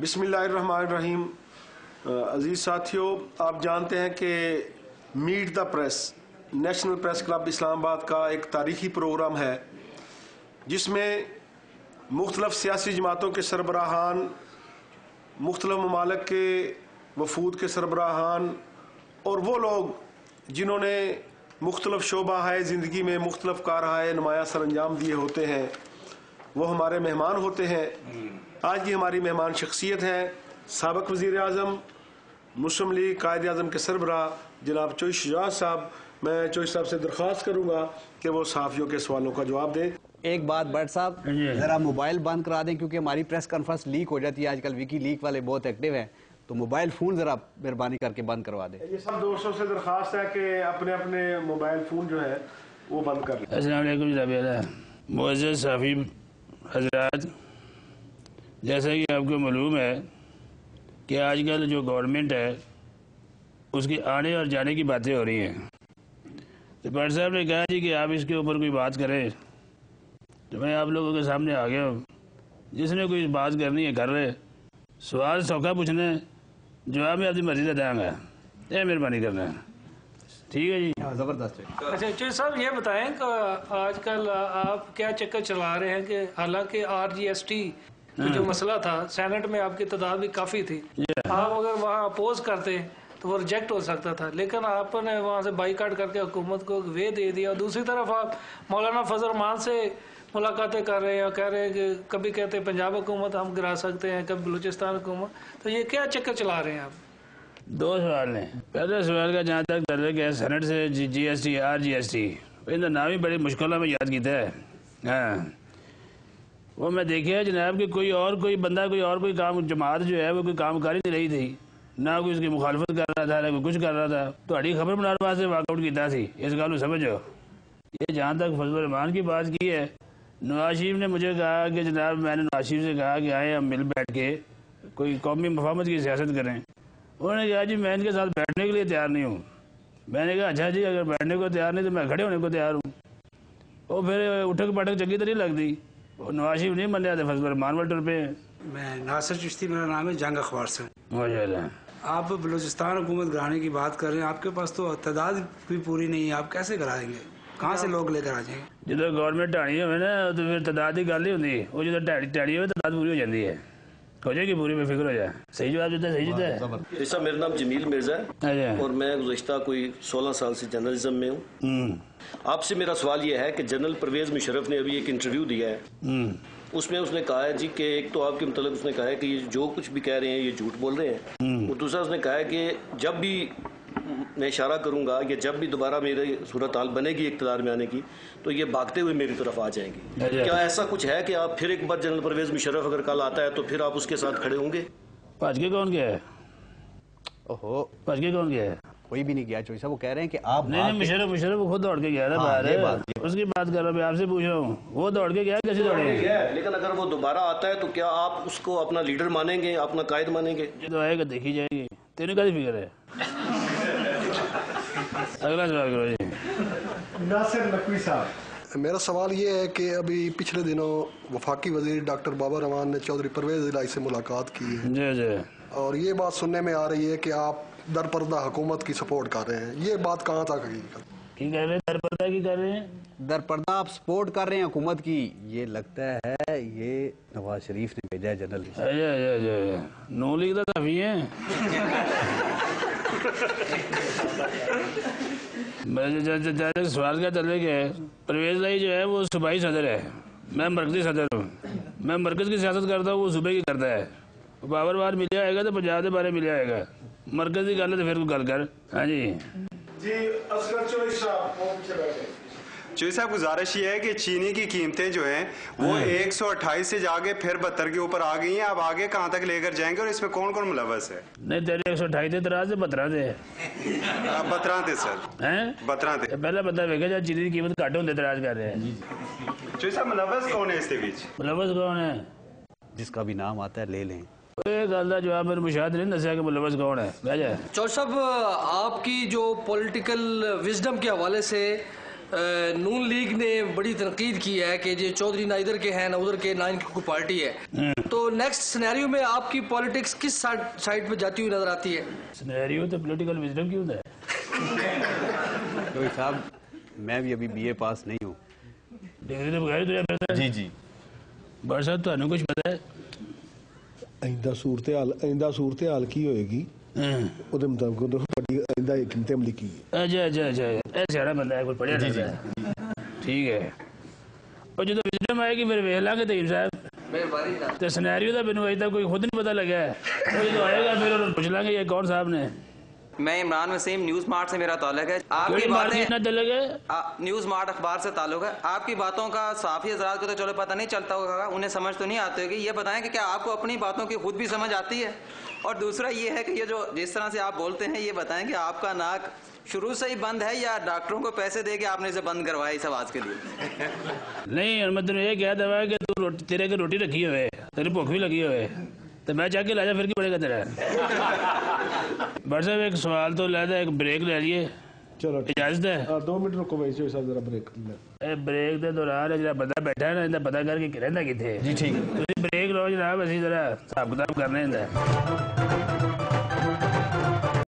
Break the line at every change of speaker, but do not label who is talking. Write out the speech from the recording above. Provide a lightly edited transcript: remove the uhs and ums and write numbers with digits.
بسم اللہ الرحمن الرحیم۔ عزیز ساتھیوں، آپ جانتے ہیں کہ meet the press national press club اسلام آباد کا ایک تاریخی پروگرام ہے جس میں مختلف سیاسی جماعتوں کے سربراہان، مختلف ممالک کے وفود کے سربراہان اور وہ لوگ جنہوں نے مختلف شعبہ زندگی میں مختلف کارہائے نمایاں سر انجام دیے ہوتے ہیں وہ ہمارے مہمان ہوتے ہیں۔ آج کی ہماری مہمان شخصیت ہیں سابق وزیر اعظم، مسلم لیگ قائد اعظم کے سربراہ جناب چوئی شجاعت صاحب۔ میں چوئی صاحب سے درخواست کروں گا کہ وہ صحافیوں کے سوالوں کا جواب دیں۔
ایک بات بٹ صاحب، ذرا موبائل بند کرا دیں کیونکہ ہماری پریس کانفرنس لیک ہو جاتی ہے، آج کل وکی لیک والے بہت ایکٹیو ہیں، تو موبائل فون ذرا مہربانی کر کے بند کروا دیں۔
یہ سب دوستوں سے درخواست ہے کہ اپنے اپنے موبائل فون جو ہے وہ بند کر لیں۔
السلام علیکم جناب معزز صحافی حضرات، جیسا کہ آپ کو معلوم ہے کہ آج کل جو گورنمنٹ ہے اس کی آنے اور جانے کی باتیں ہو رہی ہیں، تو بٹ صاحب نے کہا جی کہ آپ اس کے اوپر کوئی بات کریں، تو میں آپ لوگوں کے سامنے آ گیا ہوں۔ جس نے کوئی بات کرنی ہے کر رہے، سوال سوکھا پوچھنا ہے، جواب میں اپنی مرضی سے دیں گا، یہ مہربانی کرنا ہے، ٹھیک ہے جی؟
زبردست۔
اچھا چوئی صاحب یہ بتائیں کہ آج کل آپ کیا چکر چلا رہے ہیں کہ حالانکہ RGST جو مسئلہ تھا سینٹ میں آپ کی تعداد بھی کافی تھی، آپ اگر وہاں اپوز کرتے تو وہ ریجیکٹ ہو سکتا تھا، لیکن آپ نے وہاں سے بائیکاٹ کر کے حکومت کو وے دے دیا، اور دوسری طرف آپ مولانا فضل الرحمان سے ملاقاتیں کر رہے ہیں اور کہہ رہے ہیں کہ کبھی کہتے ہیں پنجاب حکومت ہم گرا سکتے ہیں، کبھی بلوچستان حکومت، تو یہ کیا چکر چلا رہے ہیں آپ؟
دو سوال ہیں۔ پہلے سوال کا جہاں تک تعلق ہے سینٹ سے GST RGST، ان کا نام ہی بڑی مشکلوں میں یاد کیتا ہے۔ ہاں وہ میں دیکھا جناب کہ کوئی بندہ کوئی کام، جماعت جو ہے وہ کوئی کام کر ہی نہیں رہی تھی، نہ کوئی اس کی مخالفت کر رہا تھا نہ کوئی کچھ کر رہا تھا، تو اڑی خبر بنانے واسطے واک آؤٹ کیتا سی، اس گل کو سمجھو۔ یہ جہاں تک فضل الرحمان کی بات کی ہے، نواز شریف نے مجھے کہا کہ جناب میں نے نواز شریف سے کہا کہ آئے ہم مل بیٹھ کے کوئی قومی مفاہمت کی سیاست کریں۔ انہوں نے کہا جی میں ان کے ساتھ بیٹھنے کے لیے تیار نہیں ہوں۔ میں نے کہا اچھا جی اگر بیٹھنے کو تیار نہیں تو میں کھڑے ہونے کو تیار ہوں۔ وہ پھر اٹھک پٹک چنگی تو نہیں لگتی، نواز شریف نہیں من جاتے، فضل الرحمان والے ٹر پہ۔
میں ناصر چشتی میرا نام ہے، جنگ اخبار سے۔
ماشاء اللہ۔
آپ بلوچستان حکومت گرانے کی بات کر رہے ہیں، آپ کے پاس تو تعداد بھی پوری نہیں ہے، آپ کیسے کرائیں گے؟ کہاں سے لوگ لے کر آ جائیں گے؟
جب گورنمنٹ ٹھانی ہوئے نا تو پھر تعداد کی گل نہیں ہوتی، وہ جب ٹھانی ہوئے تعداد پوری ہو جاتی ہے، ہو جائے گی پوری، بے فکر ہو جائے۔ صحیح جواب دیتا ہے، صحیح دیتا ہے۔
جیسا میرا نام جمیل مرزا ہے اور میں گزشتہ کوئی 16 سال سے جرنلزم میں ہوں۔ آپ سے میرا سوال یہ ہے کہ جنرل پرویز مشرف نے ابھی ایک انٹرویو دیا ہے، اس میں اس نے کہا ہے جی کہ ایک تو آپ کے متعلق اس نے کہا ہے کہ یہ جو کچھ بھی کہہ رہے ہیں یہ جھوٹ بول رہے ہیں، اور دوسرا اس نے کہا ہے کہ جب بھی میں اشارہ کروں گا کہ جب بھی دوبارہ میری صورتحال بنے گی اقتدار میں آنے کی تو یہ بھاگتے ہوئے میری طرف آ جائیں گے۔ کیا ایسا کچھ ہے کہ آپ پھر ایک بار جنرل پرویز مشرف اگر کل آتا ہے تو پھر آپ اس کے ساتھ کھڑے ہوں گے؟
بھاج کے کون گیا ہے؟
اوہو،
بھاج کے کون گیا ہے؟
کوئی بھی نہیں گیا چوئی صاحب، وہ کہہ رہے ہیں کہ آپ
نہیں مشرف خود دوڑ کے گیا تھا باہر، اس کی بات کر رہا ہوں، میں آپ سے پوچھ رہا ہوں وہ دوڑ کے گیا کیسے دوڑے گا؟
لیکن اگر وہ دوبارہ آتا ہے تو کیا آپ اس کو اپنا لیڈر مانیں گے، اپنا قائد مانیں گے؟
یہ تو آئے گا دیکھی جائے گی، تیرے کا فکر ہے۔ اگلا سوال کرو جی۔
ناصر نقوی صاحب۔
میرا سوال یہ ہے کہ ابھی پچھلے دنوں وفاقی وزیر ڈاکٹر بابر رحمان نے چودھری پرویز الہی سے ملاقات کی ہے،
جی جی،
اور یہ بات سننے میں آ رہی ہے کہ آپ در پردہ حکومت کی سپورٹ کر رہے ہیں، یہ بات کہاں تک حقیقت؟
کی کر رہے ہیں؟ در پردہ کی کر رہے ہیں؟
در پردہ آپ سپورٹ کر رہے ہیں حکومت کی، یہ لگتا ہے یہ نواز شریف نے بھیجا ہے جنرل۔
نو لیگ کا کافی ہے۔ سوال کیا چل رہا ہے؟ پرویز الہی جو ہے وہ صوبائی صدر ہے، میں مرکزی صدر ہوں، میں مرکز کی سیاست کرتا ہوں، وہ صوبے کی کرتا ہے۔ بابر بار ملے آئے گا تو پنجاب کے بارے ملے آئے گا، مرکزی گل ہے تو پھر کوئی گل کر۔ ہاں جی
جی اصغر چوئی صاحب، وہ پیچھے بیٹھے۔
چوئی صاحب گزارش یہ ہے کہ چینی کی قیمتیں جو ہیں وہ 128 سے جا کے پھر 72 کے اوپر آ گئی ہیں، اب آگے کہاں تک لے کر جائیں گے اور اس میں کون کون ملوث ہے؟
نہیں تیرے 128 تھے، تراز سے 17 تھے۔
12 تھے سر،
ہیں
12 تھے۔
پہلا بندہ ویکھا جا چینی کی قیمت گھٹ ہوندے اعتراض کر رہے ہیں۔
چوئی صاحب ملوث کون ہے اس کے بیچ؟
ملوث کون ہے؟
جس کا بھی نام آتا ہے لے لیں۔
یہ گل کا جواب میرے مشاہد نہیں دسیا کہ ملوث کون ہے۔ بھائی
چوئی صاحب آپ کی جو پولیٹیکل وزڈم کے حوالے سے نون لیگ نے بڑی تنقید کی ہے کہ یہ چودھری نہ ادھر کے ہیں نہ ادھر کے، نہ ان کی کوئی پارٹی ہے، تو نیکسٹ سینیریو میں آپ کی پالیٹکس کس سائڈ پہ جاتی ہوئی نظر آتی ہے؟
سینیریو تو پولیٹیکل وزڈم کی ہوتا ہے
صاحب میں بھی ابھی بی اے پاس نہیں ہوں.
ڈگری تو بغیر تو
جی جی
بٹ صاحب تمہیں کچھ پتا ہے
آئندہ صورتحال کی ہوئے گی ਉਹਦੇ ਮੁਤਾਬਕ ਤੁਹਾਡੀ ਆਇੰਦਾ ਹਕਮਤ ਅਮਲੀ ਕੀ ਹੈ.
ਅੱਛਾ ਇਹ ਸਿਆਣਾ ਬੰਦਾ ਹੈ, ਕੋਈ ਪੜ੍ਹਿਆ ਲਿਖਿਆ ਹੈ. ਠੀਕ ਹੈ, ਉਹ ਜਦੋਂ ਵਿਜ਼ਡਮ ਆਏਗੀ ਫਿਰ ਵੇਖ ਲਾਂਗੇ ਤੀਮ ਸਾਹਿਬ. ਤੇ ਸਿਨੈਰੀਓ ਦਾ ਮੈਨੂੰ ਅਜੇ ਤੱਕ ਕੋਈ ਖੁਦ ਨਹੀਂ ਪਤਾ ਲੱਗਾ, ਉਹ ਜਦੋਂ ਆਏਗਾ ਫਿਰ ਉਹਨੂੰ ਪੁੱਛ ਲਾਂਗੇ ਇਹ ਕੌਣ ਸਾਹਿਬ ਨੇ.
میں عمران وسیم نیوز مارٹ سے میرا تعلق ہے. آپ کی باتیں نیوز مارٹ اخبار سے تعلق ہے. آپ کی باتوں کا صحافی حضرات کو تو چلو پتہ نہیں چلتا ہوگا, انہیں سمجھ تو نہیں آتی ہوگی. یہ بتائیں کہ کیا آپ کو اپنی باتوں کی خود بھی سمجھ آتی ہے؟ اور دوسرا یہ ہے کہ یہ جو جس طرح سے آپ بولتے ہیں, یہ بتائیں کہ آپ کا ناک شروع سے ہی بند ہے یا ڈاکٹروں کو پیسے دے کے آپ نے اسے بند کروایا اس آواز کے لیے؟
نہیں, میں تمہیں یہ کہا تھا کہ تو تیرے کے روٹی رکھی ہوئے, تیری بھوک بھی لگی ہوئے, تو میں جا کے لاجا پھر کی پڑے گا تیرا. بٹ صاحب ایک سوال تو لیتا, ایک بریک لے لیے,
چلو
اجازت ہے؟
2 منٹ رکو بھائی صاحب, ذرا بریک.
بریک دے دوران جڑا بندہ بیٹھا ہے نا, انہیں پتا کر کے رہتا کتنے. جی ٹھیک, بریک لو جناب, اسی ذرا حساب کتاب کرنا ہے.